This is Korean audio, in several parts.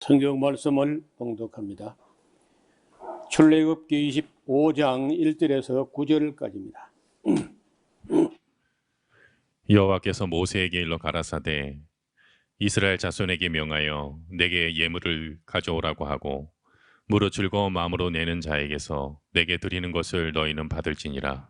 성경 말씀을 봉독합니다. 출애굽기 25장 1절에서 9절까지입니다. 여호와께서 모세에게 일러 가라사대 이스라엘 자손에게 명하여 내게 예물을 가져오라고 하고 무릇 즐거운 마음으로 내는 자에게서 내게 드리는 것을 너희는 받을지니라.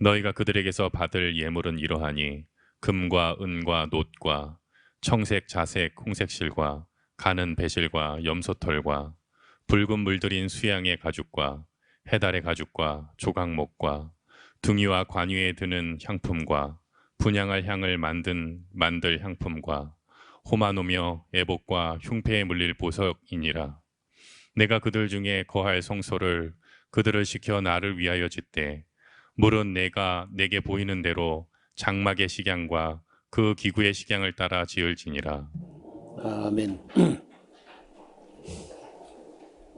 너희가 그들에게서 받을 예물은 이러하니 금과 은과 놋과 청색, 자색, 홍색 실과 가는 배실과 염소털과 붉은 물들인 수양의 가죽과 해달의 가죽과 조각목과 둥이와 관유에 드는 향품과 분향할 향을 만들 향품과 호마노며 애복과 흉패에 물릴 보석이니라. 내가 그들 중에 거할 성소를 그들을 시켜 나를 위하여 짓되 물은 내가 내게 보이는 대로 장막의 식양과 그 기구의 식양을 따라 지을지니라. 아멘.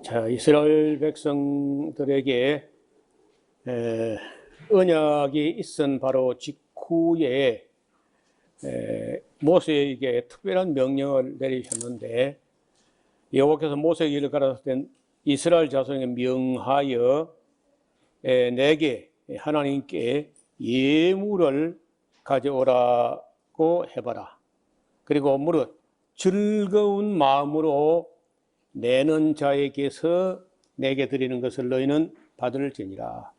자, 이스라엘 백성들에게 언약이 있은 바로 직후에 모세에게 특별한 명령을 내리셨는데, 여호와께서 모세에게 이르 가라사대 이스라엘 자손에게 명하여 내게 하나님께 예물을 가져오라고 해봐라. 그리고 무릇 즐거운 마음으로 내는 자에게서 내게 드리는 것을 너희는 받을지니라.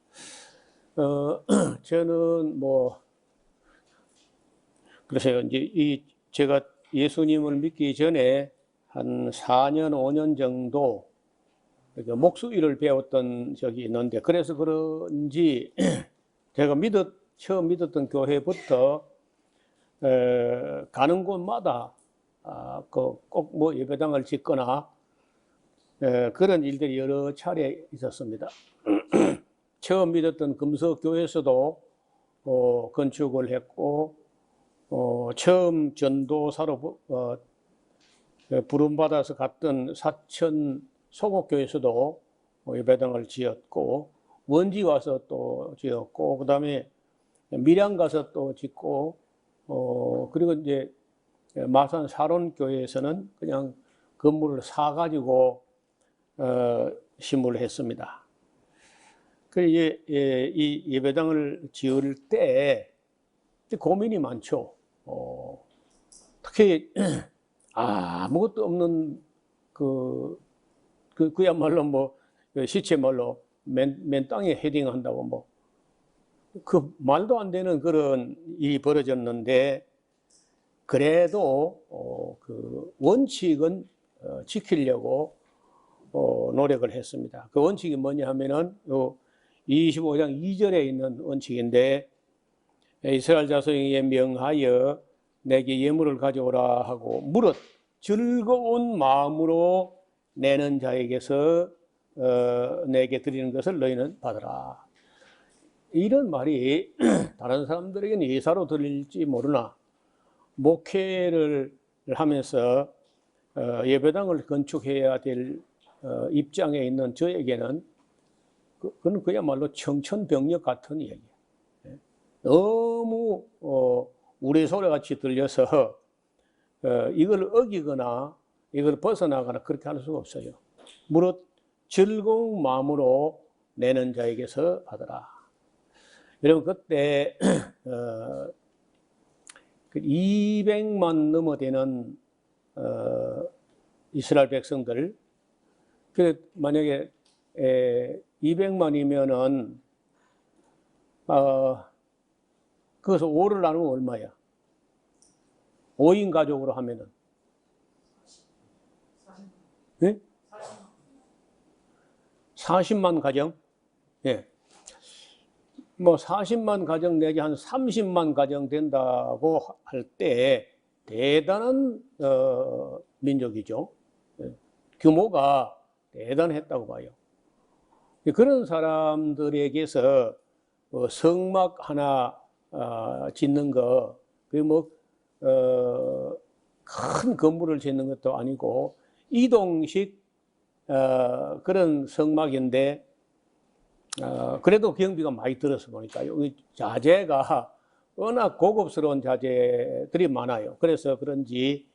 저는 그래서요, 이제 제가 예수님을 믿기 전에 한 4년, 5년 정도 목수일을 배웠던 적이 있는데, 그래서 그런지 제가 처음 믿었던 교회부터 가는 곳마다 꼭 예배당을 짓거나 그런 일들이 여러 차례 있었습니다. 처음 믿었던 금석교회에서도 건축을 했고, 처음 전도사로 부름받아서 갔던 사천 소곡교회에서도 예배당을 지었고, 원지 와서 또 지었고, 그 다음에 밀양 가서 또 짓고, 그리고 이제 마산 사론교회에서는 그냥 건물을 사가지고 심을 했습니다. 이 예배당을 지을 때 고민이 많죠. 특히 아무것도 없는 그야말로 시체말로 맨 땅에 헤딩한다고 그 말도 안 되는 그런 일이 벌어졌는데, 그래도 그 원칙은 지키려고 노력을 했습니다. 그 원칙이 뭐냐 하면은 25장 2절에 있는 원칙인데, 이스라엘 자손에게 명하여 내게 예물을 가져오라 하고 무릇 즐거운 마음으로 내는 자에게서 내게 드리는 것을 너희는 받으라. 이런 말이 다른 사람들에게는 예사로 들릴지 모르나, 목회를 하면서 예배당을 건축해야 될 입장에 있는 저에게는 그건 그야말로 청천벽력 같은 얘기예요. 너무 우레소리같이 들려서 이걸 어기거나 이걸 벗어나거나 그렇게 할 수가 없어요. 무릇 즐거운 마음으로 내는 자에게서 받으라. 여러분, 그때 200만 넘어되는 이스라엘 백성들, 만약에 200만이면은 그것을 5를 나누면 얼마야? 5인 가족으로 하면은 40만 가정? 예. 40만 가정 내지 한 30만 가정 된다고 할 때 대단한 민족이죠. 규모가 대단했다고 봐요. 그런 사람들에게서 성막 하나 짓는 거, 큰 건물을 짓는 것도 아니고 이동식 그런 성막인데, 그래도 경비가 많이 들어서 보니까 여기 자재가 워낙 고급스러운 자재들이 많아요. 그래서 그런지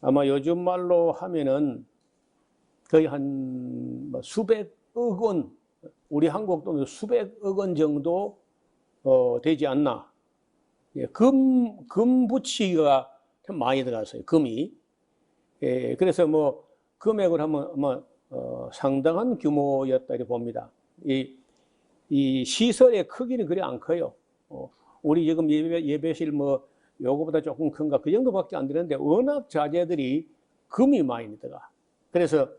아마 요즘 말로 하면은 거의 한뭐 수백억 원, 우리 한국 돈으로 수백억 원 정도 되지 않나. 예, 금 부치가 참 많이 들어갔어요. 금이. 예, 그래서 뭐 금액을 하면 아마 상당한 규모였다 이렇게 봅니다. 이 시설의 크기는 그리 안 커요. 우리 지금 예배실 뭐 요거보다 조금 큰가 그 정도밖에 안 되는데 워낙 자재들이 금이 많이 들어가. 그래서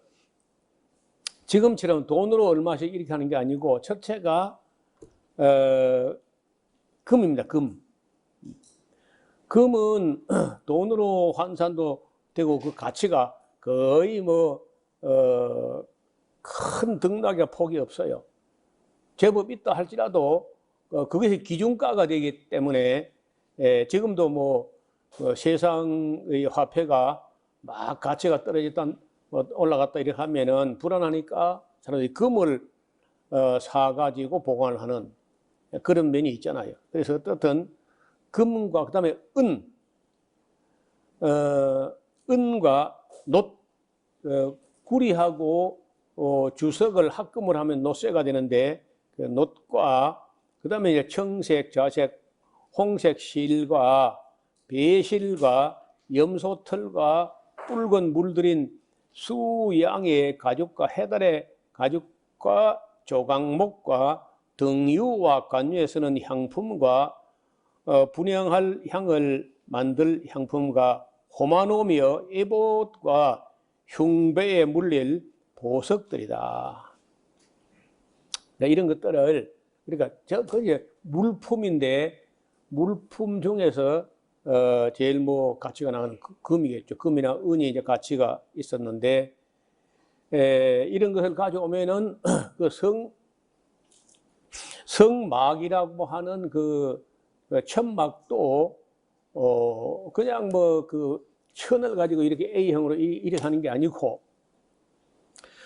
지금처럼 돈으로 얼마씩 이렇게 하는 게 아니고 첫째가 금입니다. 금. 금은 돈으로 환산도 되고 그 가치가 거의 뭐 큰 등락의 폭이 없어요. 제법 있다 할지라도 그것이 기준가가 되기 때문에 지금도 뭐 세상의 화폐가 막 가치가 떨어졌다 올라갔다 이렇게 하면은 불안하니까 사람들이 금을 사가지고 보관하는 그런 면이 있잖아요. 그래서 어떻든 금과 그다음에 은과 놋, 구리하고 주석을 합금을 하면 놋쇠가 되는데 그 놋과 그다음에 이제 청색, 자색, 홍색 실과 배실과 염소털과 붉은 물들인 수양의 가죽과 해달의 가죽과 조각목과 등유와 관유에 쓰는 향품과 분향할 향을 만들 향품과 호마노며 에봇과 흉배에 물릴 보석들이다. 이런 것들을 그러니까 그게 물품인데 물품 중에서 제일 뭐 가치가 나가는 금이겠죠. 금이나 은이 이제 가치가 있었는데 이런 것을 가져오면은 그 성막이라고 하는 그 천막도 그냥 뭐 그 천을 가지고 이렇게 A형으로 이렇게 하는 게 아니고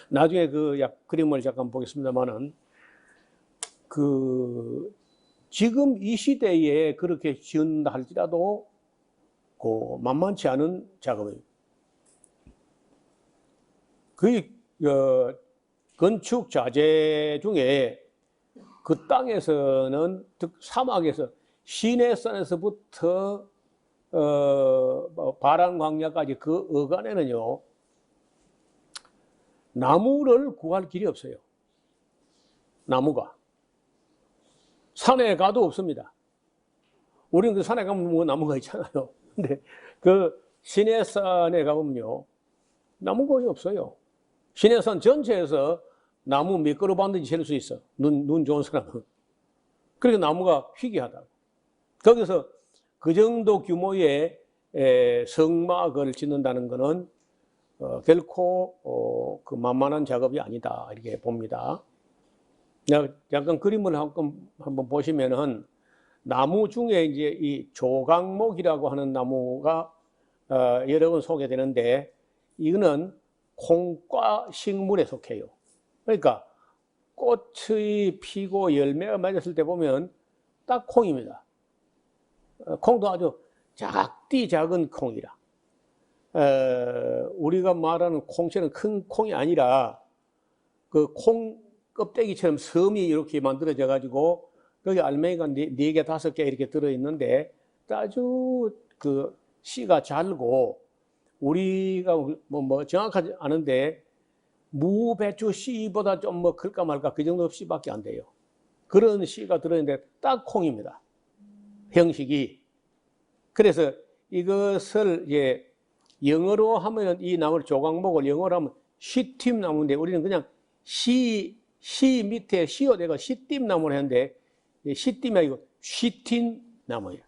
나중에 그 그림을 잠깐 보겠습니다만은 그 지금 이 시대에 그렇게 지은다 할지라도 그 만만치 않은 작업이에요. 그 건축 자재 중에 그 땅에서는 즉 사막에서 시내산에서부터 바란 광야까지 그 어간에는요 나무를 구할 길이 없어요. 나무가 산에 가도 없습니다. 우리는 그 산에 가면 뭐 나무가 있잖아요. 근데 그 시내산에 가보면요 나무가 거의 없어요. 시내산 전체에서 나무 몇 그루 반든지 셀 수 있어. 눈 좋은 사람은. 그러니까 나무가 희귀하다. 거기서 그 정도 규모의 성막을 짓는다는 것은 결코 그 만만한 작업이 아니다 이렇게 봅니다. 잠깐 그림을 한번 보시면은 나무 중에 이제 이 조각목이라고 하는 나무가 여러 번 소개되는데 이거는 콩과 식물에 속해요. 그러니까 꽃이 피고 열매가 맺었을 때 보면 딱 콩입니다. 콩도 아주 작디 작은 콩이라. 우리가 말하는 콩처럼 큰 콩이 아니라 그 콩 껍데기처럼 섬이 이렇게 만들어져 가지고 거기 알맹이가 4개, 5개 이렇게 들어있는데 아주 그 씨가 잘고 우리가 뭐 정확하지 않은데 무배추 씨보다 좀 뭐 클까 말까 그 정도 씨밖에 안 돼요. 그런 씨가 들어있는데 딱 콩입니다. 형식이. 그래서 이것을 이제 영어로 하면 이 나무를 조각목을 영어로 하면 시팀 나무인데 우리는 그냥 시 밑에 시어 내가 시팀 나무를 했는데 시팀이 아니고 시틴 나무예요.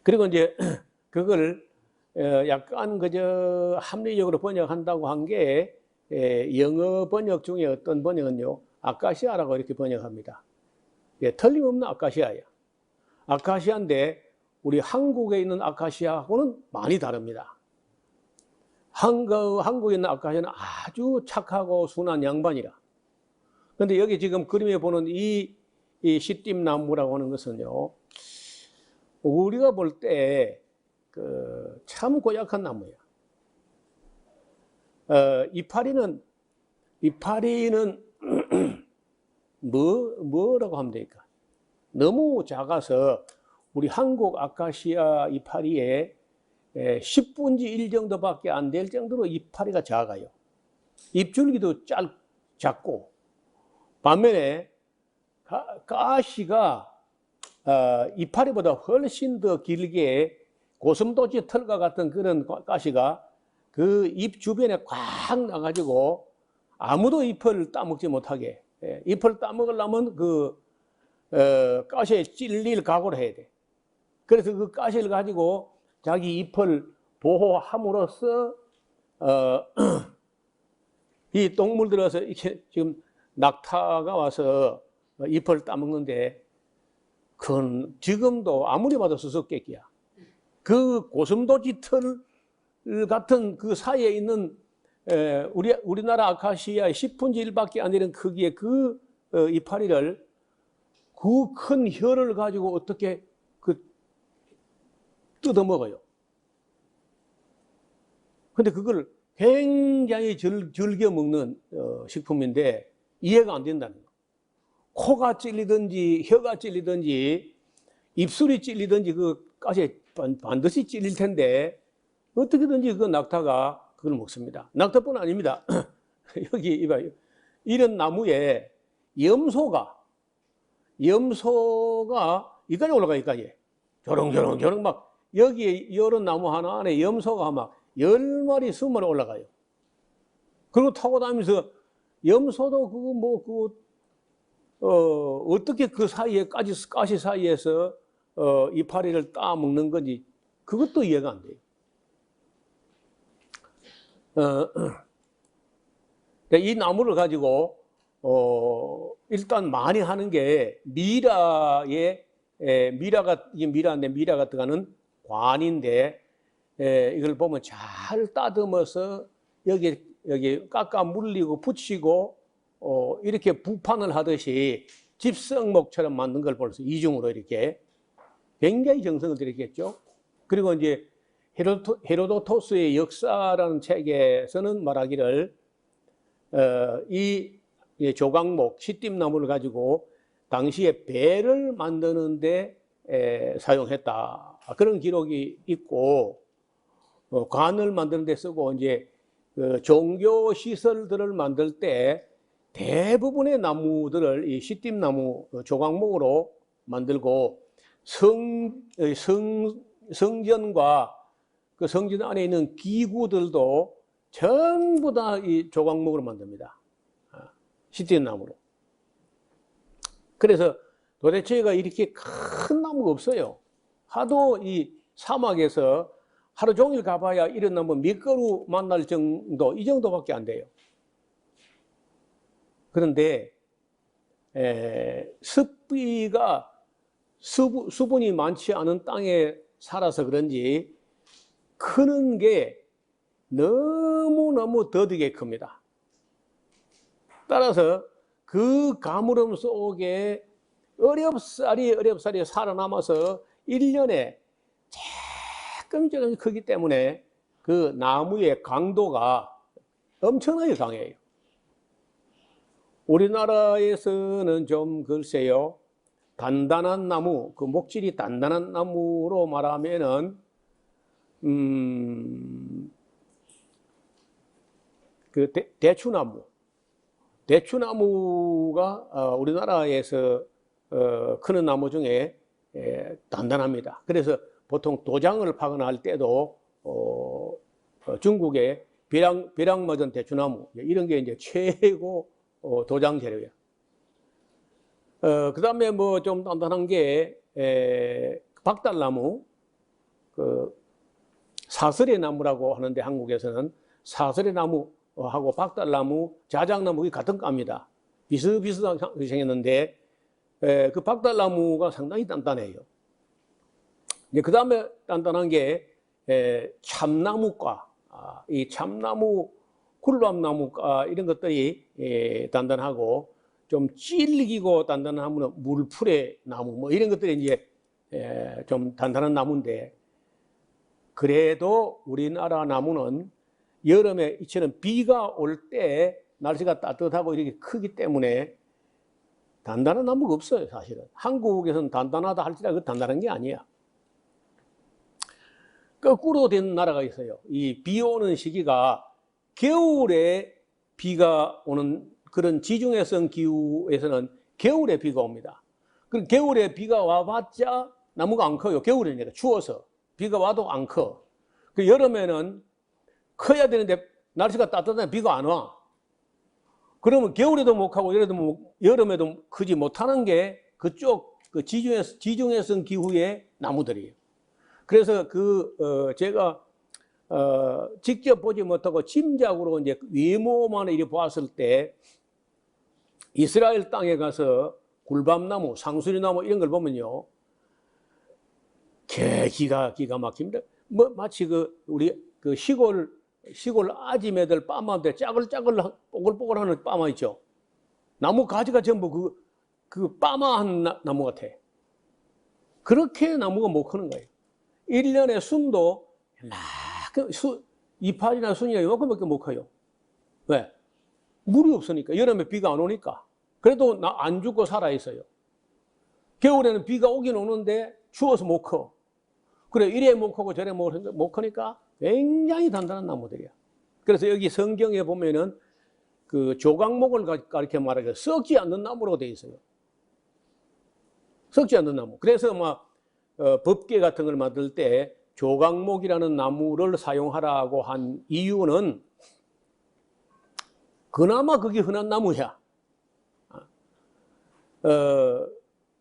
그리고 이제 그걸 약간 그저 합리적으로 번역한다고 한 게 영어 번역 중에 어떤 번역은요 아카시아라고 이렇게 번역합니다. 틀림없는 아카시아예요. 아카시아인데 우리 한국에 있는 아카시아하고는 많이 다릅니다. 한국에 있는 아카시아는 아주 착하고 순한 양반이라. 그런데 여기 지금 그림에 보는 이 시띠나무라고 하는 것은요, 우리가 볼 때 참 고약한 나무야. 이파리는 뭐라고 하면 될까? 너무 작아서 우리 한국 아카시아 이파리의 10분의 1 정도밖에 안 될 정도로 이파리가 작아요. 잎줄기도 작고, 반면에 가시가 이파리보다 훨씬 더 길게 고슴도치 털과 같은 그런 가시가 그 잎 주변에 꽉 나가지고 아무도 잎을 따먹지 못하게, 잎을 따먹으려면 그 가시에 찔릴 각오를 해야 돼. 그래서 그 가시를 가지고 자기 잎을 보호함으로써 이 동물들에서 이렇게 지금 낙타가 와서 잎을 따먹는데 그건 지금도 아무리 봐도 수수께끼야. 그 고슴도치 털 같은 그 사이에 있는 우리나라 아카시아의 10분의 1밖에 안 되는 크기의 그 이파리를 그 큰 혀를 가지고 어떻게 뜯어먹어요. 근데 그걸 굉장히 즐겨 먹는 식품인데 이해가 안 된다는 거. 코가 찔리든지 혀가 찔리든지 입술이 찔리든지 그 가시에 반드시 찔릴 텐데 어떻게든지 그 낙타가 그걸 먹습니다. 낙타뿐 아닙니다. 여기 이봐요. 이런 나무에 염소가 이까지 올라가, 이까지. 조롱조롱 막 여기에 이런 나무 하나 안에 염소가 막 10마리, 20마리 올라가요. 그리고 타고 다니면서 염소도 어떻게 그 사이에 가시 사이에서 이파리를 따먹는 건지 그것도 이해가 안 돼요. 이 나무를 가지고 일단 많이 하는 게 미라인데 미라가 들어가는 관인데 이걸 보면 잘 따듬어서 여기 깎아 물리고 붙이고 이렇게 부판을 하듯이 집성목처럼 만든 걸 볼 수 이중으로 이렇게 굉장히 정성을 들였겠죠. 그리고 이제 헤로도토스의 역사라는 책에서는 말하기를 이 조각목 시띠나무를 가지고 당시에 배를 만드는데 사용했다, 그런 기록이 있고, 관을 만드는 데 쓰고, 이제 종교 시설들을 만들 때 대부분의 나무들을 이 시띠나무 조각목으로 만들고, 성전과 그 성전 안에 있는 기구들도 전부 다 이 조각목으로 만듭니다. 시띠나무로. 그래서 도대체가 이렇게 큰 나무가 없어요. 하도 이 사막에서 하루 종일 가봐야 이런 나무 몇 그루 만날 정도, 이 정도밖에 안 돼요. 그런데 수분이 많지 않은 땅에 살아서 그런지 크는 게 너무너무 더디게 큽니다. 따라서 그 가물음 속에 어렵사리 살아남아서 1년에 조금 크기 때문에 그 나무의 강도가 엄청나게 강해요. 우리나라에서는 좀 글쎄요, 단단한 나무, 그 목질이 단단한 나무로 말하면은 그 대추나무가 우리나라에서 크는 나무 중에 단단합니다. 그래서 보통 도장을 파거나 할 때도 중국의 벼랑맞은 대추나무, 이런 게 이제 최고 도장 재료예요. 그 다음에 뭐 좀 단단한 게 박달나무, 그 사슬의 나무라고 하는데 한국에서는 사슬의 나무하고 박달나무, 자작나무 같은 과입니다. 비슷비슷하게 생겼는데 그 박달나무가 상당히 단단해요. 그 다음에 단단한 게 참나무과, 이 참나무, 굴밤나무과 이런 것들이 단단하고, 좀 질기고 단단한 나무는 물풀의 나무, 뭐 이런 것들이 이제 좀 단단한 나무인데, 그래도 우리나라 나무는 여름에 이처럼 비가 올 때 날씨가 따뜻하고 이렇게 크기 때문에 단단한 나무가 없어요, 사실은. 한국에서는 단단하다 할지라도 그 단단한 게 아니야. 거꾸로 된 나라가 있어요. 이 비 오는 시기가 겨울에 비가 오는 그런 지중해성 기후에서는 겨울에 비가 옵니다. 그럼 겨울에 비가 와봤자 나무가 안 커요. 겨울이니까 추워서 비가 와도 안 커. 그 여름에는 커야 되는데 날씨가 따뜻한데 비가 안 와. 그러면 겨울에도 못 하고 여름에도 크지 못하는 게 그쪽 그 지중해성 기후의 나무들이에요. 그래서 제가 직접 보지 못하고 짐작으로 이제 외모만 이렇게 보았을 때 이스라엘 땅에 가서 굴밤나무, 상수리나무 이런 걸 보면요, 기가 막힙니다. 뭐 마치 우리 시골 아지매들 빠마들 짜글짜글 뽀글뽀글하는 빠마 있죠. 나무 가지가 전부 그 빠마한 나무 같아. 그렇게 나무가 못 크는 거예요. 1년에 순도 이파리나 순이나 이만큼밖에 못 커요. 왜? 물이 없으니까. 여름에 비가 안 오니까. 그래도 안 죽고 살아 있어요. 겨울에는 비가 오긴 오는데 추워서 못 커. 그래, 이래 못 크고 저래 못 크니까 굉장히 단단한 나무들이야. 그래서 여기 성경에 보면은 그 조각목을 가르쳐 말하기가 썩지 않는 나무로 되어 있어요. 썩지 않는 나무. 그래서 법계 같은 걸 만들 때 조각목이라는 나무를 사용하라고 한 이유는 그나마 그게 흔한 나무야.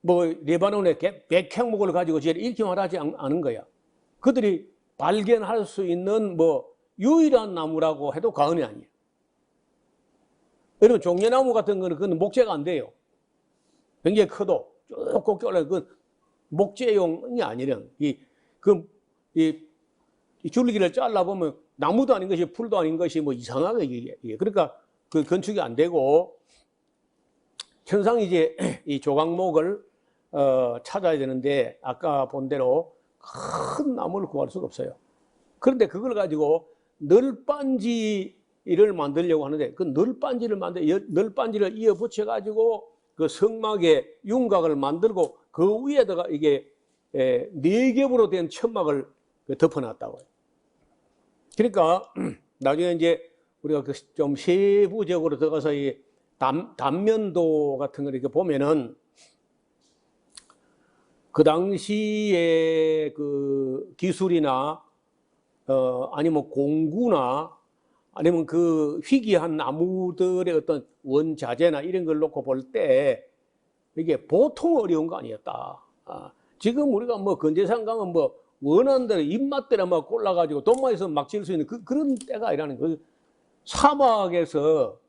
레바논의 백향목을 가지고 제일 일kim하지 않은 거야. 그들이 발견할 수 있는 유일한 나무라고 해도 과언이 아니에요. 여러분, 종려나무 같은 거는 그건 목재가 안 돼요. 굉장히 커도 쭉 곱게 올라가. 그건 목재용이 아니란. 이 줄기를 잘라보면 나무도 아닌 것이 풀도 아닌 것이 이상하게 이게. 그러니까 그 건축이 안 되고, 천상 이제 이 조각목을 찾아야 되는데, 아까 본 대로 큰 나무를 구할 수가 없어요. 그런데 그걸 가지고 널빤지를 만들려고 하는데, 그 널빤지를 이어 붙여 가지고 그 성막에 윤곽을 만들고 그 위에다가 이게 4겹으로 된 천막을 덮어놨다고요. 그러니까 나중에 이제 우리가 좀 세부적으로 들어가서 이 단면도 같은 걸 이렇게 보면은 그 당시에 그 기술이나 아니면 공구나 아니면 그 희귀한 나무들의 어떤 원자재나 이런 걸 놓고 볼 때 이게 보통 어려운 거 아니었다. 지금 우리가 건재산 가면 원하는 대로 입맛대로 골라가지고 돈만 있으면 막 지을 수 있는 그런 때가 아니라는 거예요. 사막에서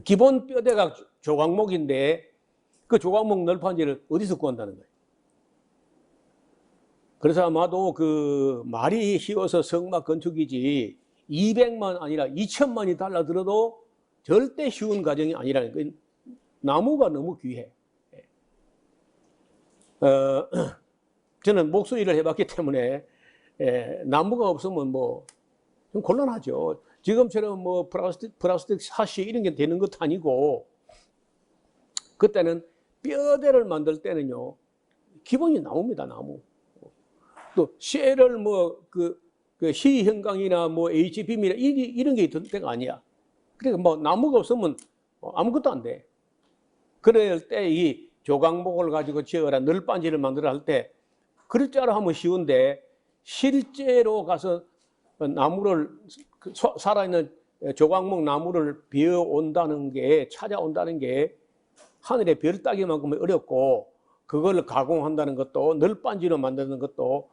기본 뼈대가 조각목인데 그 조각목 널판지를 어디서 구한다는 거예요. 그래서 아마도 그 말이 쉬워서 성막 건축이지 200만 아니라 2천만이 달라들어도 절대 쉬운 과정이 아니라는 거예요. 나무가 너무 귀해. 저는 목수 일을 해봤기 때문에 나무가 없으면 좀 곤란하죠. 지금처럼 플라스틱 사시 이런 게 되는 것도 아니고, 그때는 뼈대를 만들 때는요 기본이 나무입니다. 나무. 또 쇠를 그 시형광이나 HBM이나 이런 게 있던 때가 아니야. 그러니까 나무가 없으면 아무것도 안 돼. 그럴 때 이 조각목을 가지고 지어라 널빤지를 만들어 할 때 글자로 하면 쉬운데 실제로 가서 나무를 살아있는 조각목 나무를 베어온다는 게 찾아온다는 게 하늘의 별 따기만큼 어렵고, 그걸 가공한다는 것도 널빤지로 만드는 것도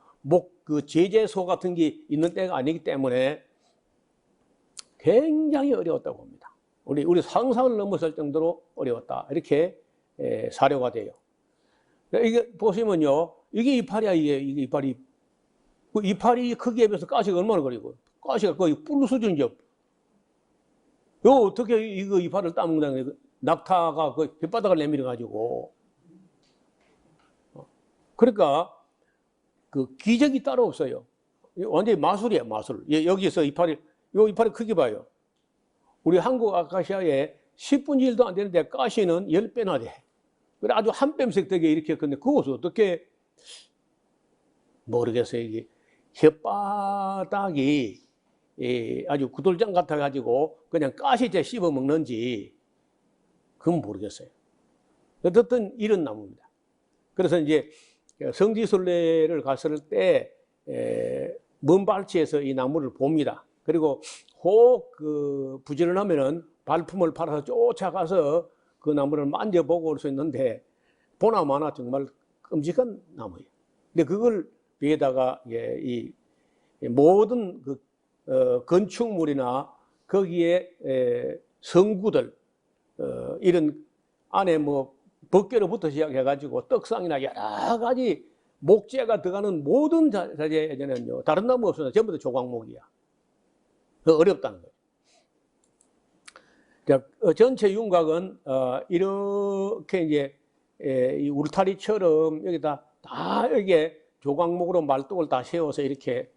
그 제재소 같은 게 있는 때가 아니기 때문에 굉장히 어려웠다고 봅니다. 우리 상상을 넘어설 정도로 어려웠다. 이렇게 사료가 돼요. 이게 보시면요, 이게 이파리야. 이게 이파리. 그 이파리 크기에 비해서 가시가 얼마나 거리고, 가시가 거의 뿔 수준이죠. 어떻게 이거 이파리를 따먹는다는 거예요? 낙타가 그 혓바닥을 내밀어 가지고. 그러니까 그 기적이 따로 없어요. 완전히 마술이에요, 마술. 여기서 요 이파리 크기 봐요. 우리 한국 아카시아에 10분의 1도 안 되는데 가시는 10배나 돼. 그래 아주 한 뼘씩 되게 이렇게 근데 그것을 어떻게 모르겠어요. 이게 혓바닥이 아주 구들장 같아 가지고 그냥 가시째 씹어 먹는지 그건 모르겠어요. 어떻든 이런 나무입니다. 그래서 이제 성지순례를 갔을 때 먼 발치에서 이 나무를 봅니다. 그리고 혹 그 부지런하면은 발품을 팔아서 쫓아가서 그 나무를 만져보고 올 수 있는데 보나마나 정말 끔찍한 나무예요. 근데 그걸 위에다가 이 모든 그 건축물이나 거기에 성구들 이런 안에 뭐 법궤로부터 시작해가지고 떡상이나 여러 가지 목재가 들어가는 모든 자재에는요 다른 나무 없어요. 전부 다 조각목이야. 어렵다는 거예요. 자, 전체 윤곽은 이렇게 이제 이 울타리처럼 여기다 다 여기에 조각목으로 말뚝을 다 세워서 이렇게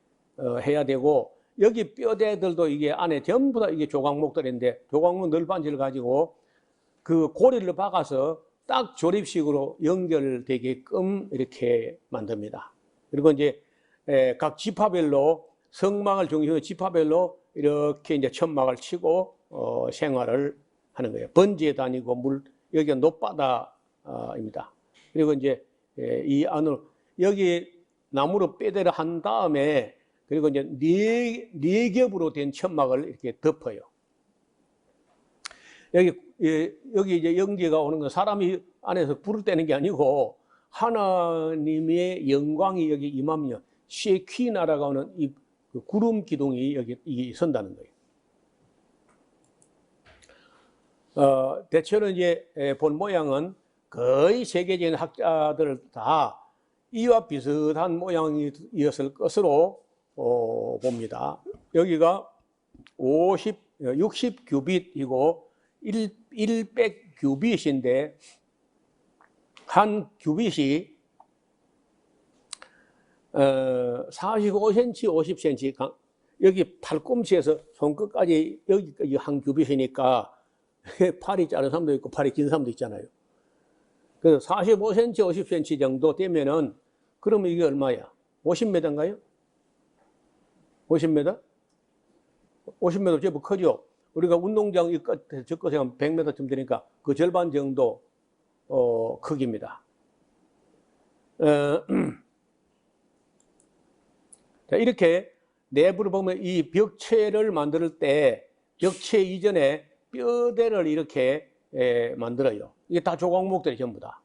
해야 되고 여기 뼈대들도 이게 안에 전부 다 이게 조각목들인데 조각목 널빤지를 가지고 그 고리를 박아서 딱 조립식으로 연결되게끔 이렇게 만듭니다. 그리고 이제 각 지파별로 성막을 중심으로 지파별로 이렇게 이제 천막을 치고 생활을 하는 거예요. 번지에 다니고 여기가 높바다입니다. 그리고 이제 이 안으로 여기 나무로 빼대를 한 다음에 그리고 이제 네 겹으로 된 천막을 이렇게 덮어요. 여기 이제 연기가 오는 건 사람이 안에서 불을 떼는 게 아니고 하나님의 영광이 여기 임하며 쉐키나라가 오는 이 구름 기둥이 여기 선다는 거예요. 대체로 이제 본 모양은 거의 세계적인 학자들 다 이와 비슷한 모양이었을 것으로 봅니다. 여기가 60 규빗이고 100 규빗인데 한 규빗이 45cm, 50cm 여기 팔꿈치에서 손끝까지 여기까지 한 규빗이니까 팔이 짧은 사람도 있고 팔이 긴 사람도 있잖아요. 그래서 45cm, 50cm 정도 되면은 그러면 이게 얼마야? 50m인가요? 50m? 50m 제법 크죠? 우리가 운동장 이 끝에 저 끝에 한 100m쯤 되니까 그 절반 정도 크기입니다. 자, 이렇게 내부를 보면 이 벽체를 만들 때 벽체 이전에 뼈대를 이렇게 만들어요. 이게 다 조각목들이 전부 다.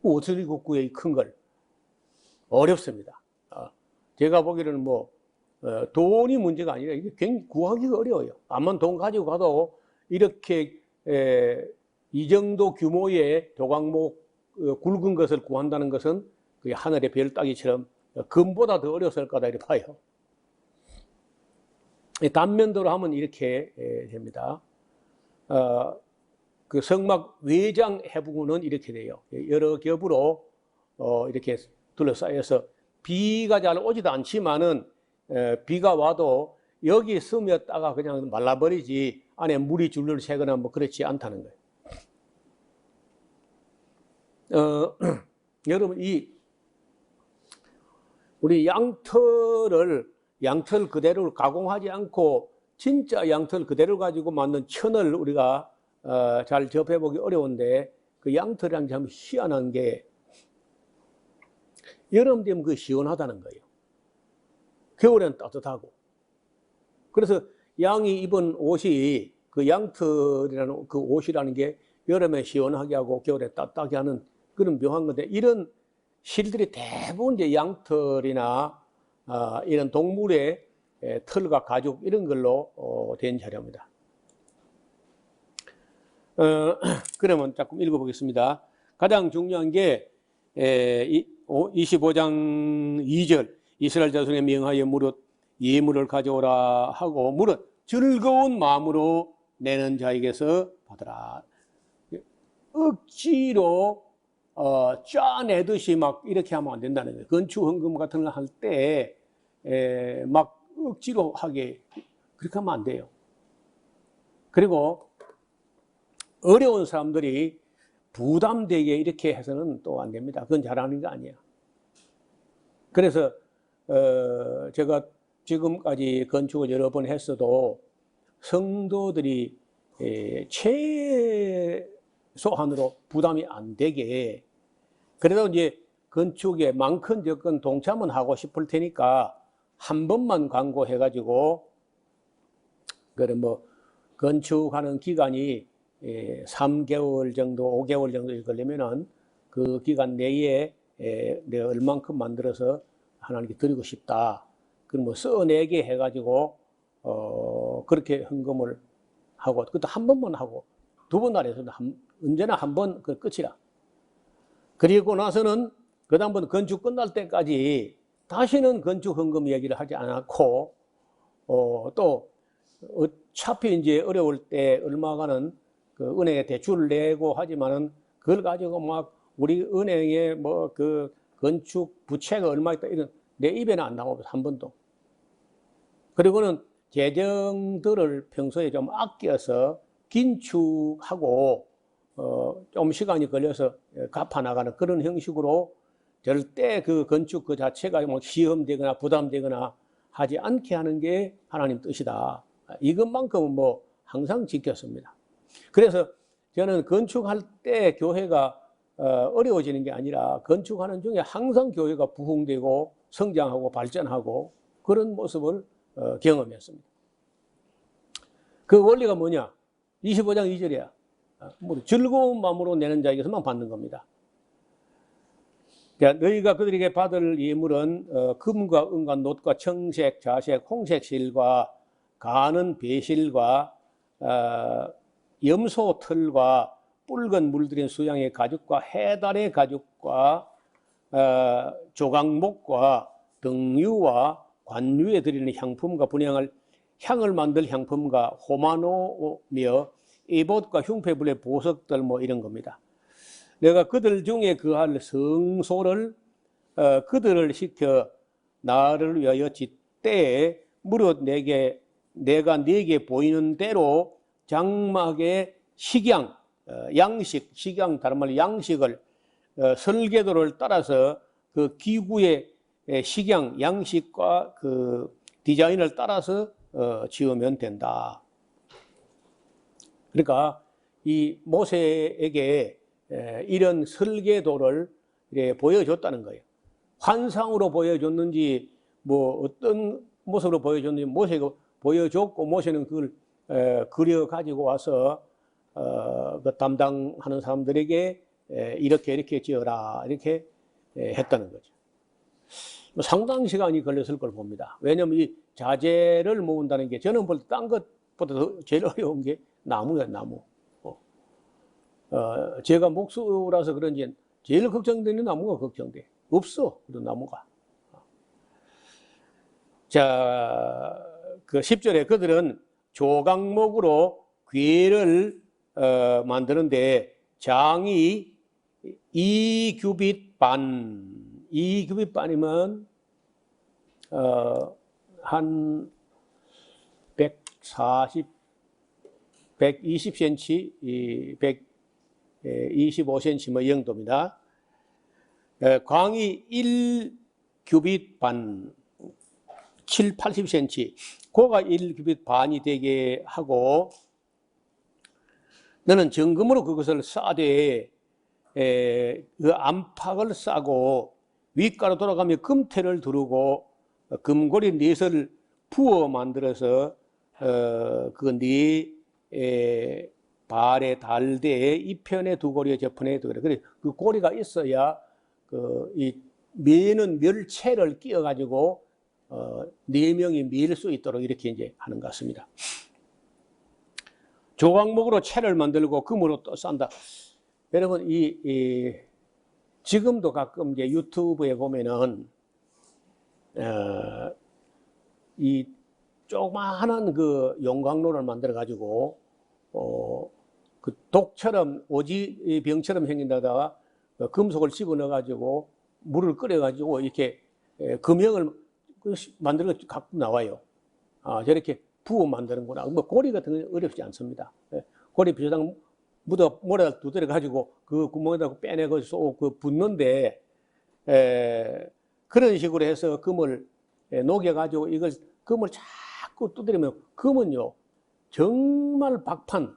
어떻게 굽고요, 이 큰 걸. 어렵습니다. 제가 보기에는 뭐 돈이 문제가 아니라 이게 굉장히 구하기가 어려워요. 암만 돈 가지고 가도 이렇게 이 정도 규모의 조각목 굵은 것을 구한다는 것은 그게 하늘의 별 따기처럼 금보다 더 어려웠을 거다 이렇게 봐요. 단면도로 하면 이렇게 됩니다. 그 성막 외장 해부구는 이렇게 돼요. 여러 겹으로 이렇게 둘러싸여서 비가 잘 오지도 않지만은 비가 와도 여기 스며다가 그냥 말라버리지 안에 물이 줄줄 새거나 뭐 그렇지 않다는 거예요. 여러분 우리 양털 그대로 가공하지 않고 진짜 양털 그대로 가지고 만든 천을 우리가 잘 접해보기 어려운데 그 양털이란 게 참 희한한 게 여름 되면 그 시원하다는 거예요. 겨울에는 따뜻하고. 그래서 양이 입은 옷이 그 양털이라는 그 옷이라는 게 여름에 시원하게 하고 겨울에 따뜻하게 하는 그런 묘한 건데 이런 실들이 대부분 이제 양털이나 이런 동물의 털과 가죽 이런 걸로 된 자료입니다. 그러면 조금 읽어보겠습니다. 가장 중요한 게 25장 2절 이스라엘 자손에 명하여 무릇 예물을 가져오라 하고 무릇 즐거운 마음으로 내는 자에게서 받으라. 억지로 짜내듯이 막 이렇게 하면 안 된다는 거예요. 건축헌금 같은 걸 할 때 막 억지로 하게 그렇게 하면 안 돼요. 그리고 어려운 사람들이 부담되게 이렇게 해서는 또 안 됩니다. 그건 잘하는 게 아니에요. 그래서 제가 지금까지 건축을 여러 번 했어도 성도들이 최소한으로 부담이 안 되게, 그래도 이제 건축에 많건 적건 동참은 하고 싶을 테니까 한 번만 광고해가지고, 그래 뭐 건축하는 기간이 3개월 정도, 5개월 정도 걸리면은 그 기간 내에 내가 얼만큼 만들어서 하나님께 드리고 싶다. 그럼 뭐 써내게 해가지고 그렇게 헌금을 하고, 그것도 한 번만 하고, 두 번 날에서는 언제나 한 번 그 끝이라. 그리고 나서는 그 다음부터 건축 끝날 때까지 다시는 건축 헌금 얘기를 하지 않았고, 또 어차피 이제 어려울 때 얼마가는 그 은행에 대출을 내고 하지만은 그걸 가지고 막 우리 은행에 뭐 그 건축 부채가 얼마 있다 이런 내 입에는 안 나오고 한 번도. 그리고는 재정들을 평소에 좀 아껴서 긴축하고 좀 시간이 걸려서 갚아 나가는 그런 형식으로 절대 그 건축 그 자체가 뭐 시험되거나 부담되거나 하지 않게 하는 게 하나님 뜻이다. 이것만큼은 뭐 항상 지켰습니다. 그래서 저는 건축할 때 교회가 어려워지는 게 아니라 건축하는 중에 항상 교회가 부흥되고 성장하고 발전하고 그런 모습을 경험했습니다. 그 원리가 뭐냐? 25장 2절이야. 즐거운 마음으로 내는 자에게서만 받는 겁니다. 너희가 그들에게 받을 예물은 금과 은과 놋과 청색, 자색, 홍색 실과 가는 배실과 염소 털과 붉은 물들인 수양의 가죽과 해달의 가죽과 조각목과 등유와 관유에 드리는 향품과 분향을 향을 만들 향품과 호마노며 에봇과 흉패불의 보석들 뭐 이런 겁니다. 내가 그들 중에 그할 성소를 그들을 시켜 나를 위하여 짓되 무릇 내가 네게 보이는 대로 장막의 식양 양식 식양 다른 말로 양식을 설계도를 따라서 그 기구의 식양 양식과 그 디자인을 따라서 지으면 된다. 그러니까 이 모세에게 이런 설계도를 보여줬다는 거예요. 환상으로 보여줬는지 뭐 어떤 모습으로 보여줬는지 모세가 보여줬고 모세는 그걸 그려 가지고 와서 그 담당하는 사람들에게 이렇게 지어라 이렇게 했다는 거죠. 상당 시간이 걸렸을 걸 봅니다. 왜냐하면 이 자재를 모은다는 게 저는 볼 때 딴 것보다 더 제일 어려운 게 나무야, 나무. 제가 목수라서 그런지 제일 걱정되는 나무가 걱정돼. 없어, 그 나무가. 자, 그 10절에 그들은 조각목으로 궤를 만드는데 장이 2규빗 반, 2규빗 반이면 한 120cm, 125cm 뭐 이 정도입니다. 광이 1규빗 반, 7, 80cm, 고가 1규빗 반이 되게 하고 너는 정금으로 그것을 싸되 그 안팎을 싸고 윗가로 돌아가며 금태를 두르고 금고리 넷을 부어 만들어서 그 네 발에 달되 이편에 두 고리에 저편에 두 고리. 그래 그 고리가 있어야 이 매는 멸체를 끼워 가지고 네 명이 밀 수 있도록 이렇게 이제 하는 것 같습니다. 조각목으로 채를 만들고 금으로 또 싼다. 여러분 지금도 가끔 이제 유튜브에 보면은 이 조그마한 그 용광로를 만들어 가지고 그 독처럼 오지병처럼 생긴다다가 금속을 집어넣어가지고 물을 끓여가지고 이렇게 금형을 만들어 갖고 나와요. 아, 저렇게 부어 만드는구나. 뭐 고리 같은 건 어렵지 않습니다. 고리 비슷한 모래를 두드려가지고 그 구멍에다 빼내고 쏙 붓는데, 그런 식으로 해서 금을 녹여가지고 이걸 금을 자꾸 두드리면 금은요, 정말 박판,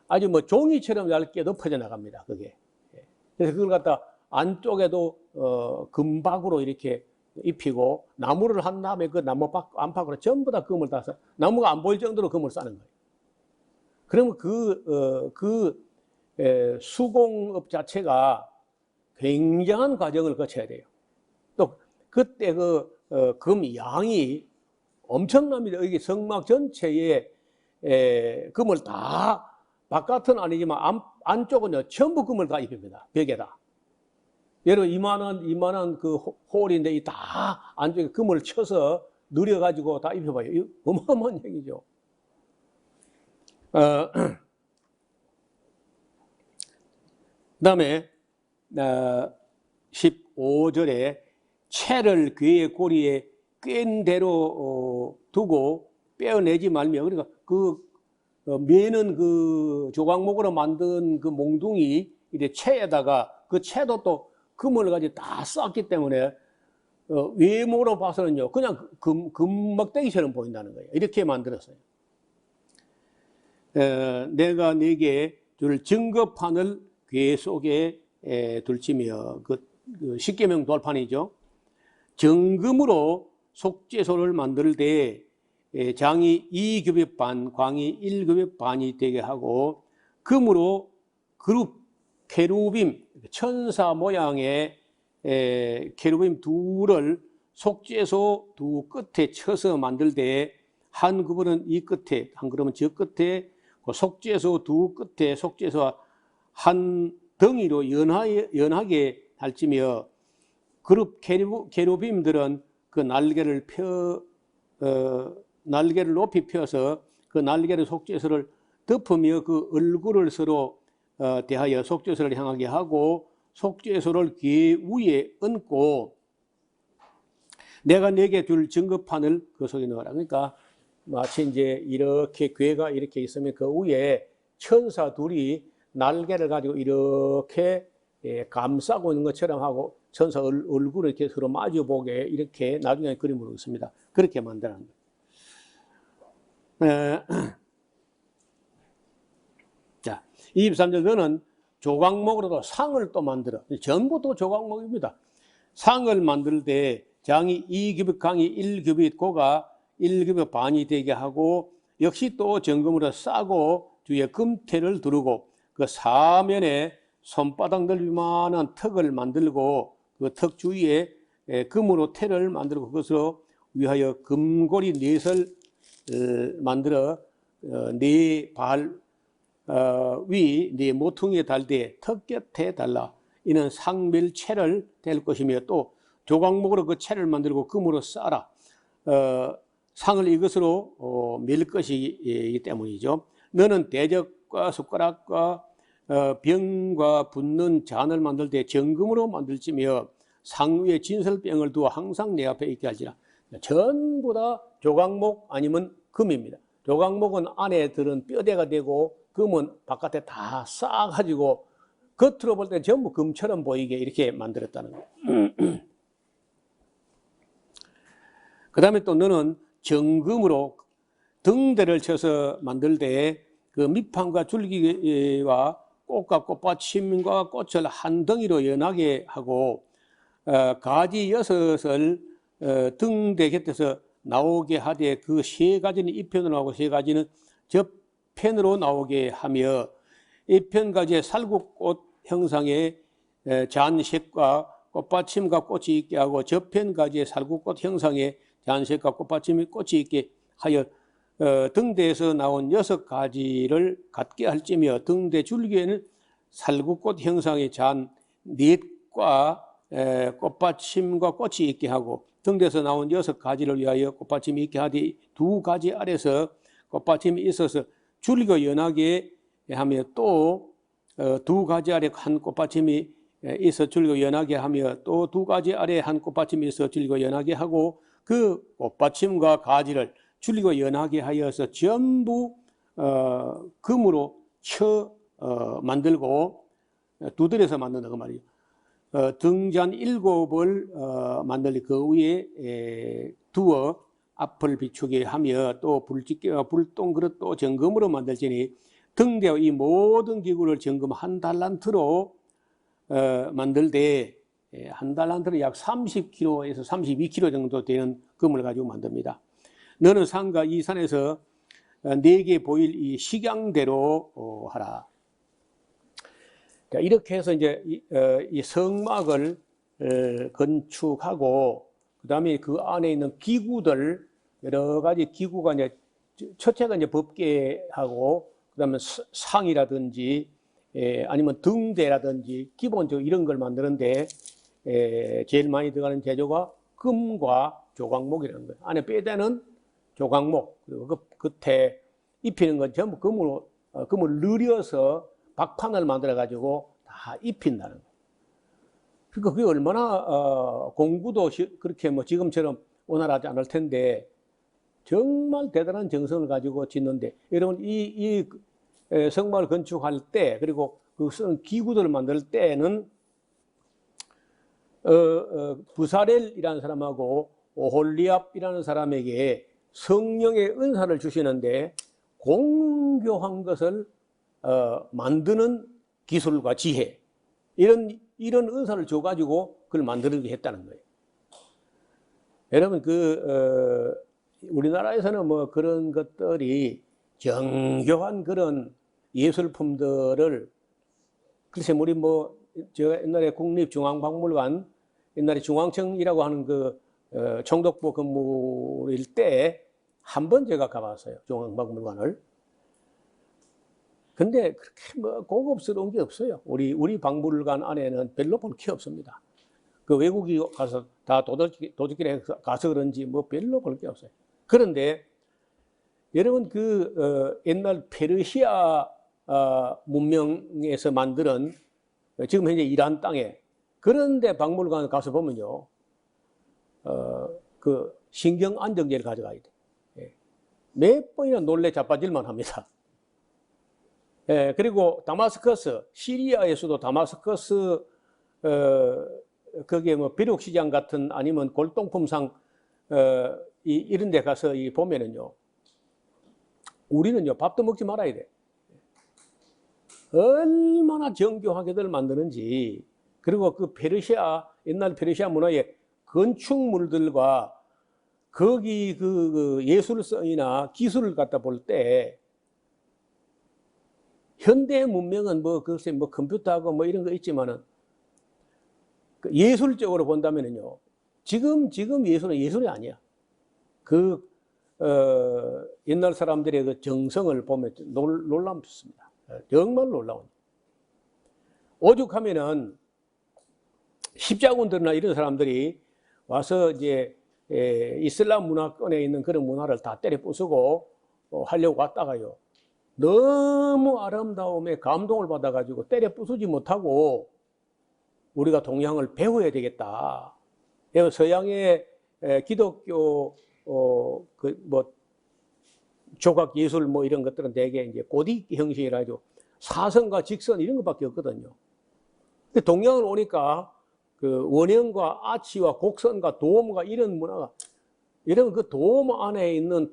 아주 뭐 종이처럼 얇게 덮어져 나갑니다. 그게. 그래서 그걸 갖다 안쪽에도 금박으로 이렇게 입히고 나무를 한 다음에 그 나무 안팎으로 전부 다 금을 따서 나무가 안 보일 정도로 금을 싸는 거예요. 그러면 수공업 자체가 굉장한 과정을 거쳐야 돼요. 또 그때 금 양이 엄청납니다. 여기 성막 전체에 금을 다 바깥은 아니지만 안쪽은 전부 금을 다 입힙니다. 벽에다. 예를 이만한 그 홀인데 이 다 안쪽에 금을 쳐서 누려가지고 다 입혀봐요. 이거 어마어마한 얘기죠. 그다음에 15절에 채를 괴의 꼬리에 꿰인 대로 두고 빼어내지 말며, 그러니까 매는 그 조각목으로 만든 그 몽둥이 이제 채에다가 그 채도 또 금을 가지고 다 쌌기 때문에 외모로 봐서는요 그냥 금막대기처럼 보인다는 거예요. 이렇게 만들었어요. 내가 네게 줄 증거판을 궤 속에 둘치며, 그 십계명 돌판이죠. 정금으로 속죄소를 만들 때 장이 2규빗 반, 광이 1규빗 반이 되게 하고, 금으로 그룹 케루빔, 천사 모양의 케루빔 둘을 속죄소 두 끝에 쳐서 만들 때, 한 그룹은 이 끝에, 한 그룹은 저 끝에, 그 속죄소 두 끝에 속죄소와 한 덩이로 연하게 달치며, 그룹 케루빔들은 그 날개를 높이 펴서 그 날개를 속죄소를 덮으며 그 얼굴을 서로 대하여 속죄소를 향하게 하고, 속죄소를 귀 위에 얹고 내가 네게 줄 증거판을 그 속에 넣어라. 그러니까 마치 이제 이렇게 괴가 이렇게 있으면 그 위에 천사 둘이 날개를 가지고 이렇게 감싸고 있는 것처럼 하고, 천사 얼굴을 이렇게 서로 마주보게 이렇게 나중에 그림으로 있습니다. 그렇게 만들어는 거예요. 자, 23절 너는 조각목으로도 상을 또 만들어. 전부 또 조각목입니다. 상을 만들 때 장이 2규빗, 강이 1규빗, 고가 1규빗 반이 되게 하고, 역시 또 정금으로 싸고 뒤에 금태를 두르고 그 사면에 손바닥 넓이만한 턱을 만들고 그 턱 주위에 금으로 태를 만들고 그것으로 위하여 금고리 넷을 만들어 네 발 위 네 모퉁이에 달되 턱 곁에 달라. 이는 상밀채를 댈 것이며, 또 조각목으로 그 채를 만들고 금으로 싸라. 상을 이것으로 밀 것이기 때문이죠. 너는 대적과 숟가락과 병과 붓는 잔을 만들 때 정금으로 만들지며, 상 위에 진설병을 두어 항상 내 앞에 있게 할지라. 전부 다 조각목 아니면 금입니다. 조각목은 안에 들은 뼈대가 되고, 금은 바깥에 다 싸가지고 겉으로 볼 때 전부 금처럼 보이게 이렇게 만들었다는 거예요. 그 다음에 또 너는 정금으로 등대를 쳐서 만들 때 그 밑판과 줄기와 꽃과 꽃받침과 꽃을 한 덩이로 연하게 하고, 가지 6을 등대 곁에서 나오게 하되 그 3가지는 이편으로 하고 3가지는 저편으로 나오게 하며, 이편가지에 살구꽃 형상의 잔색과 꽃받침과 꽃이 있게 하고, 저편가지에 살구꽃 형상의 잔색과 꽃받침이 꽃이 있게 하여 등대에서 나온 6가지를 갖게 할지며, 등대 줄기에는 살구꽃 형상의 잔 넷과 꽃받침과 꽃이 있게 하고, 등대에서 나온 6가지를 위하여 꽃받침이 있게 하되 2가지 아래서 꽃받침이 있어서 줄기가 연하게 하며, 또 두 가지 아래 한 꽃받침이 있어 줄고 연하게 하며 또 두 가지 아래 한 꽃받침이 있어 줄고 연하게 하고 그 꽃받침과 가지를 줄고 연하게 하여서 전부 금으로 쳐 만들고 두들여서 만든다 그 말이에요. 등잔 7을 만들리 그 위에 두어 앞을 비추게 하며 또 불집게와 불똥 그릇도 정금으로 만들지니 등대와 이 모든 기구를 정금 한 달란트로 만들되 한 달란트로 약 30kg에서 32kg 정도 되는 금을 가지고 만듭니다. 너는 산과 이 산에서 네게 보일 이 식양대로 하라. 이렇게 해서 이제 이 성막을 건축하고 그다음에 그 안에 있는 기구들 여러 가지 기구가 이제 첫째가 이제 법궤하고 그다음에 상이라든지 아니면 등대라든지 기본적으로 이런 걸 만드는데 제일 많이 들어가는 재료가 금과 조각목이라는 거예요. 안에 빼대는 조각목 그리고 그 끝에 입히는 건 전부 금을 느려서 박판을 만들어 가지고 다 입힌다는 거예요. 그러니까 그게 얼마나 공구도 그렇게 뭐 지금처럼 원활하지 않을 텐데 정말 대단한 정성을 가지고 짓는데 여러분 이 성막을 건축할 때 그리고 그 기구들을 만들 때는 부사렐이라는 사람하고 오홀리압이라는 사람에게 성령의 은사를 주시는데 공교한 것을 만드는 기술과 지혜 이런 은사를 줘가지고 그걸 만들게 했다는 거예요. 여러분 우리나라에서는 뭐 그런 것들이 정교한 그런 예술품들을 글쎄 우리 제가 옛날에 국립중앙박물관 옛날에 중앙청이라고 하는 그 총독부 근무일 때 한 번 제가 가봤어요. 중앙박물관을. 근데 그렇게 고급스러운 게 없어요. 우리 박물관 안에는 별로 볼 게 없습니다. 그 외국이 가서 다 도둑질에 가서 그런지 별로 볼 게 없어요. 그런데 여러분 옛날 페르시아 문명에서 만드는 지금 현재 이란 땅에 그런데 박물관 가서 보면요, 그 신경 안정제를 가져가야 돼. 몇 번이나 놀래 자빠질만 합니다. 그리고 다마스커스, 시리아에서도 다마스커스, 거기에 비록시장 같은 아니면 골동품상, 이런 데 가서 보면은요, 우리는요, 밥도 먹지 말아야 돼. 얼마나 정교하게들 만드는지, 그리고 그 옛날 페르시아 문화의 건축물들과 거기 그 예술성이나 기술을 갖다 볼 때, 현대 문명은 글쎄 컴퓨터하고 이런 거 있지만은, 예술적으로 본다면은요, 지금 예술은 예술이 아니야. 옛날 사람들의 그 정성을 보면 놀랍습니다. 정말 놀라운. 오죽하면은 십자군들이나 이런 사람들이 와서 이제 이슬람 문화권에 있는 그런 문화를 다 때려 부수고 하려고 왔다가요. 너무 아름다움에 감동을 받아가지고 때려 부수지 못하고 우리가 동양을 배워야 되겠다. 서양의 기독교 조각 예술 이런 것들은 대개 이제 고딕 형식이라 하죠. 사선과 직선 이런 것밖에 없거든요. 근데 동양을 오니까 그 원형과 아치와 곡선과 도움과 이런 문화가 이런 그 도움 안에 있는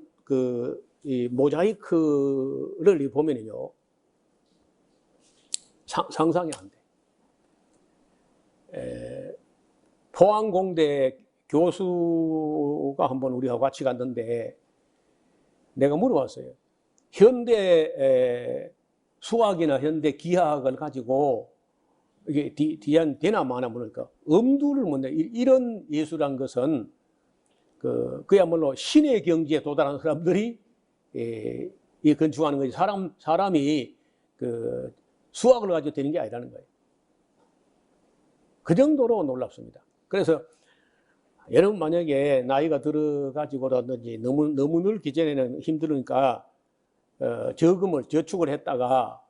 이 모자이크를 보면요 상상이 안 돼. 포항공대 교수가 한번 우리하고 같이 갔는데 내가 물어봤어요. 현대 수학이나 현대 기하학을 가지고 이게 뒤에 되나 마나 물으니까 엄두를 못 내. 이런 예술한 것은 그야말로 신의 경지에 도달한 사람들이 이 건축하는 거지. 사람이 수학을 가지고 되는 게 아니라는 거예요. 그 정도로 놀랍습니다. 그래서 여러분 만약에 나이가 들어가지고라든지 너무 늙기 전에는 힘들으니까 저축을 했다가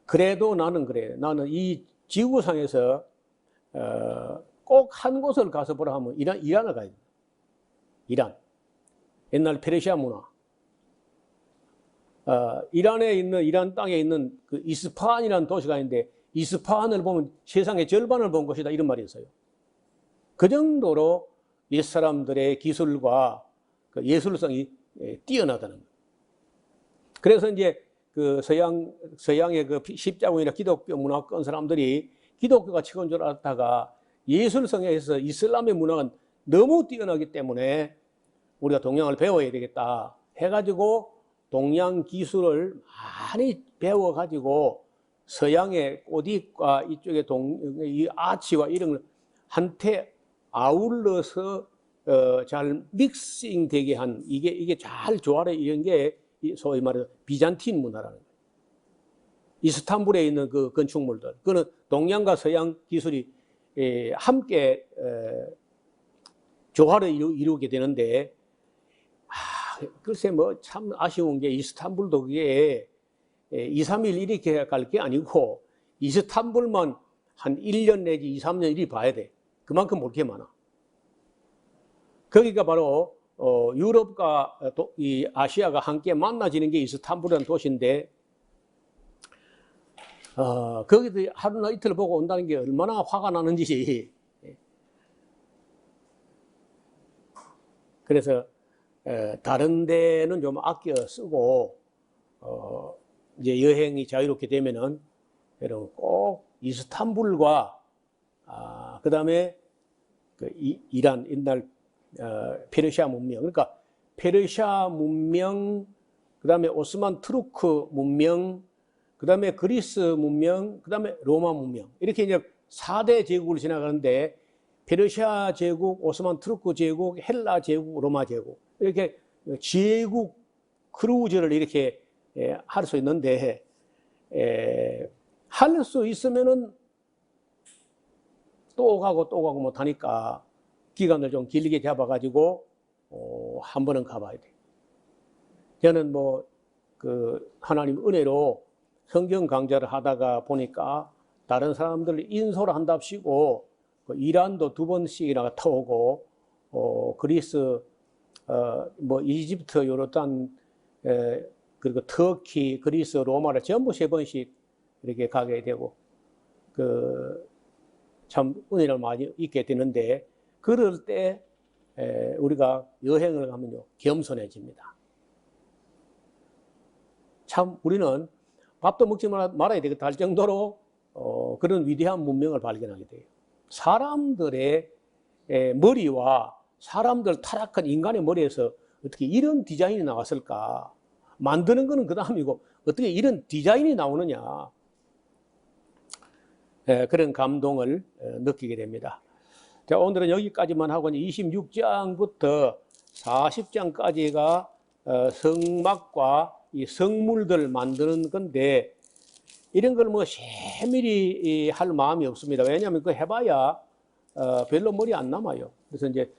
그래도 나는 그래. 나는 이 지구상에서 꼭 한 곳을 가서 보라 하면 이란을 가야 돼. 이란. 옛날 페르시아 문화. 이란에 있는, 이란 땅에 있는 그 이스파한이라는 도시가 있는데, 이스파한을 보면 세상의 절반을 본 곳이다, 이런 말이 있어요. 그 정도로 옛사람들의 기술과 그 예술성이 뛰어나다는 거예요. 그래서 이제 그 서양의 그 십자군이나 기독교 문화 권 사람들이 기독교가 최고인 줄 알았다가 예술성에 있어서 이슬람의 문화가 너무 뛰어나기 때문에 우리가 동양을 배워야 되겠다 해가지고 동양 기술을 많이 배워가지고 서양의 꽃잎과 이쪽에 이 아치와 이런 걸 한테 아울러서 잘 믹싱 되게 한 이게 잘 조화를 이런 게 소위 말해서 비잔틴 문화라는 거예요. 이스탄불에 있는 그 건축물들, 그거는 동양과 서양 기술이 함께 조화를 이루게 되는데, 글쎄 뭐 참 아쉬운 게 이스탄불도 그게 2, 3일 이렇게 갈 게 아니고 이스탄불만 한 1년 내지 2, 3년 이리 봐야 돼. 그만큼 볼 게 많아. 거기가 바로 유럽과 이 아시아가 함께 만나지는 게 이스탄불이라는 도시인데, 거기도 하루나 이틀 보고 온다는 게 얼마나 화가 나는지. 그래서 다른 데는 좀 아껴 쓰고 이제 여행이 자유롭게 되면은 여러분 꼭 이스탄불과 그 다음에 그 이란 옛날 페르시아 문명, 그러니까 페르시아 문명, 그 다음에 오스만 투르크 문명, 그 다음에 그리스 문명, 그 다음에 로마 문명, 이렇게 이제 4대 제국을 지나가는데 페르시아 제국, 오스만 투르크 제국, 헬라 제국, 로마 제국, 이렇게 제국 크루즈를 이렇게 할 수 있는데, 할 수 있으면은 또 가고 못하니까 기간을 좀 길게 잡아가지고 한 번은 가봐야 돼. 저는 뭐 그 하나님 은혜로 성경 강좌를 하다가 보니까 다른 사람들 인솔을 한답시고 그 이란도 2번씩이나 갔다 오고 그리스 뭐 이집트, 요르단, 그리고 터키, 그리스, 로마를 전부 3번씩 이렇게 가게 되고 참 은혜를 많이 잊게 되는데, 그럴 때 우리가 여행을 가면요 겸손해집니다. 참 우리는 밥도 먹지 말아야 되겠다 할 정도로 그런 위대한 문명을 발견하게 돼요. 사람들의 머리와 사람들 타락한 인간의 머리에서 어떻게 이런 디자인이 나왔을까? 만드는 거는 그 다음이고 어떻게 이런 디자인이 나오느냐? 그런 감동을 느끼게 됩니다. 자, 오늘은 여기까지만 하고 26장부터 40장까지가 성막과 이 성물들 만드는 건데, 이런 걸 뭐 세밀히 할 마음이 없습니다. 왜냐하면 그거 해봐야 별로 머리 안 남아요. 그래서 이제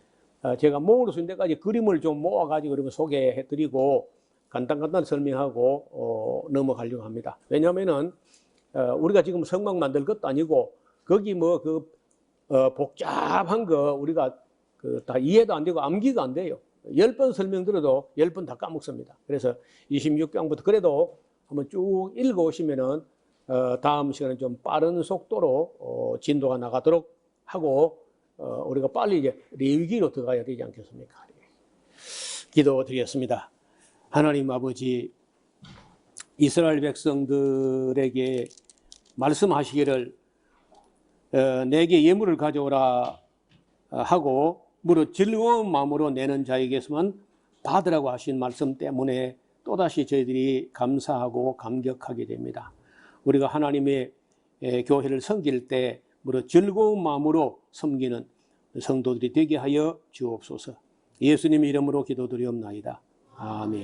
제가 모을 수 있는 데까지 그림을 좀 모아가지고 그러면 소개해드리고 간단히 설명하고 넘어가려고 합니다. 왜냐하면은 우리가 지금 성막 만들 것도 아니고 거기 뭐 그 복잡한 거 우리가 다 이해도 안 되고 암기가 안 돼요. 10번 설명드려도 10번 다 까먹습니다. 그래서 26장부터 그래도 한번 쭉 읽어오시면은 다음 시간에 좀 빠른 속도로 진도가 나가도록 하고 우리가 빨리 이제 레위기로 들어가야 되지 않겠습니까? 기도드리겠습니다. 하나님 아버지, 이스라엘 백성들에게 말씀하시기를 내게 예물을 가져오라 하고 무릇 즐거운 마음으로 내는 자에게서만 받으라고 하신 말씀 때문에 또다시 저희들이 감사하고 감격하게 됩니다. 우리가 하나님의 교회를 섬길 때 무릇 즐거운 마음으로 섬기는 성도들이 되게 하여 주옵소서. 예수님의 이름으로 기도드리옵나이다. 아멘.